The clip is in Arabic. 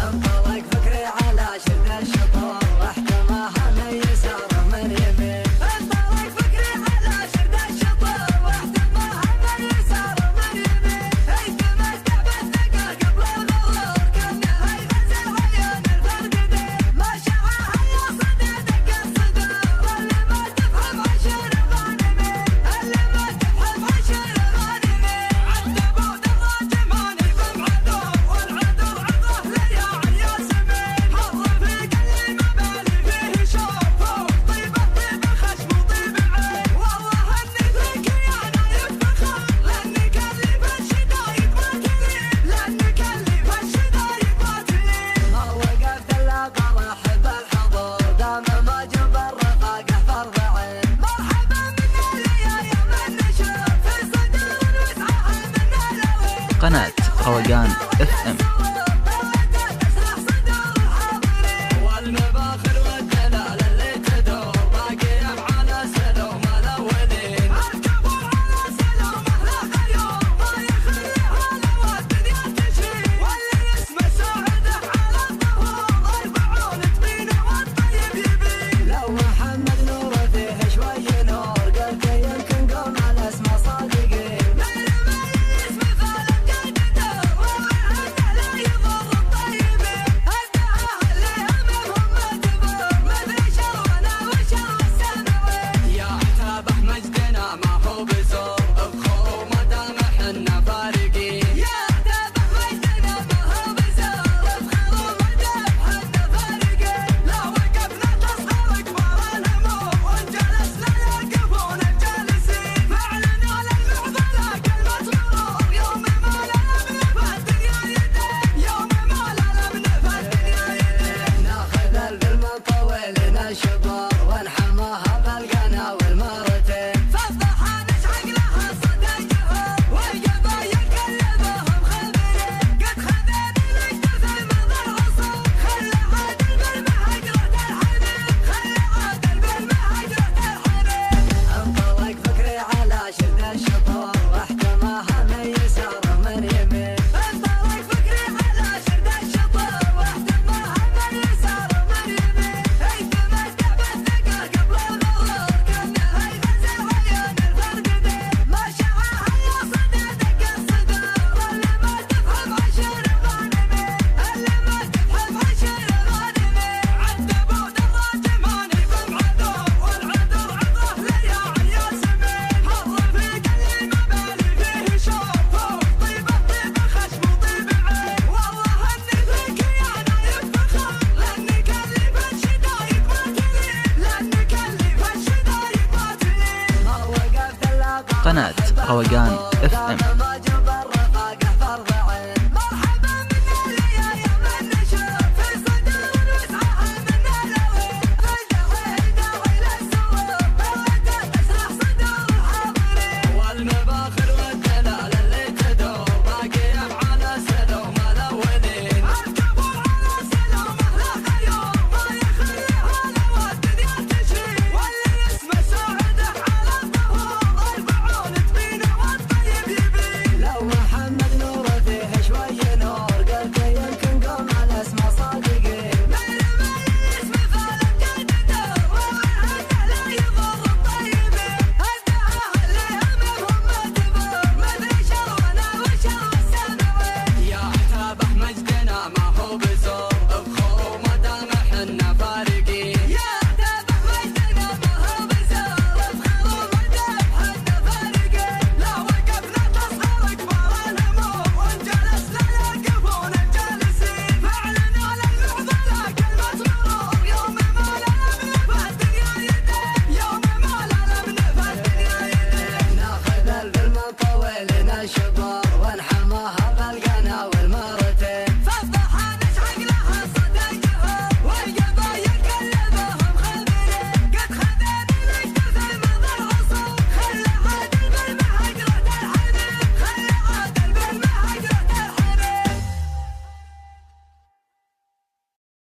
انطلق فكري على شد الشطار واحتماها من يسار من يمين. انطلق فكري على شد الشطار واحتماها من يسار من يمين. يتمتع بالثقة قبل الغرور كأنها يغزل عيون الفرقدين. ما شعاها يا صدى دق الصدور اللي ما تفهم عشر غانمين. اللي ما تفهم عشر غانمين. عذبوا دراجمان بمعذور والعذر عذره ليا ياسمين. حظ في قلبي مبالي فيه شوف طيبه طيبه خشم وطيب عين. والله اني فيك يا نايف فخر لانك اللي في الشدايد ما تلين. لانك اللي في الشدايد ما تلين. ما وقفت الا برحب الحضور دام ما جب الرفاقه فرض عين. مرحبا منا يا من نشوف في صدور وسعها من الوين. قناة روقان اف ام. والمباخر والدلال اللي تدور باقي على سلوم الاولين. اركبوا على سلوم اهل غيور ما يخليها لو الدنيا تشين. واللي اسمه سعده على الظهور 40 تبينه والطيب يبين. لو محمد نور فيه شوي نور قلت يمكن قوم على اسمه صادقين. غير ميز مثال الجدده ووعده لا يضر الطيبين. هداها اللي همهم ما تبر مدري شرونا وشر السامعين. يا عتابه مجدنا ما هو بزور ابخوا ما دام حنا فارقين. يا عتابه مجدنا ما هو بزور ابخوا ما دام حنا فارقين. لا وقفنا تصغر كبار الهموم وجلسنا يقفون الجالسين. فعلنا للمعضله كلمه مرور يوم ما لمن فالدنيا يدين. يوم ما لمن فالدنيا يدين. ناخذ بالمطول الشبار ونحماها بالقناوي المرتين. فالضحى نشعق لها صدى جهور والقبايل كلمهم خبرين. قد خذينا نجتث من العصور خلى عادل بالمهجرة الحنين. خلى عادل بالمهجرة الحنين. انطلق فكري على شد الشطار واحتماها من يسار من يمين. انطلق فكري على شد الشطار واحتماها من يسار من يمين. يتمتع بالثقة قبل الغرور كأنها يغزل عيون الفرقدين. ما شعاها يا صدى دق الصدور اللي ما تفهم عشر غانمين. اللي ما تفهم عشر غانمين. عذبوا دراجمان بمعذور والعذر عذره ليا ياسمين. حظ في قلبي مبالي فيه شوف طيبه طيبه خشم وطيب عين. والله اني فيك يا نايف فخر لانك اللي في الشدايد ما تلين. لانك اللي في الشدايد ما تلين. ما وقفت الا قناة روقان اف ام. ما جب الرفاقه فرض عين. مرحبا منا يا من نشوف في صدور وسعها من الوين. داعي داعي للسرور بوده تشرح صدور الحاضرين. والمباخر والدلال اللي تدور باقي على سلوم الاولين. اركبوا على سلوم اهل غيور ما يخليها لو الدنيا تشين. واللي اسمه سعده على الظهور 40 تبينه والطيب يبين. لو محمد نور فيه شوي نور قلت يمكن قوم على اسمه صادقين. غير ميز مثال الجدده ووعده لا يضر الطيبين. هداها اللي همهم ما تبر مدري شرونا وشر السامعين. يا عتابه مجدنا ما هو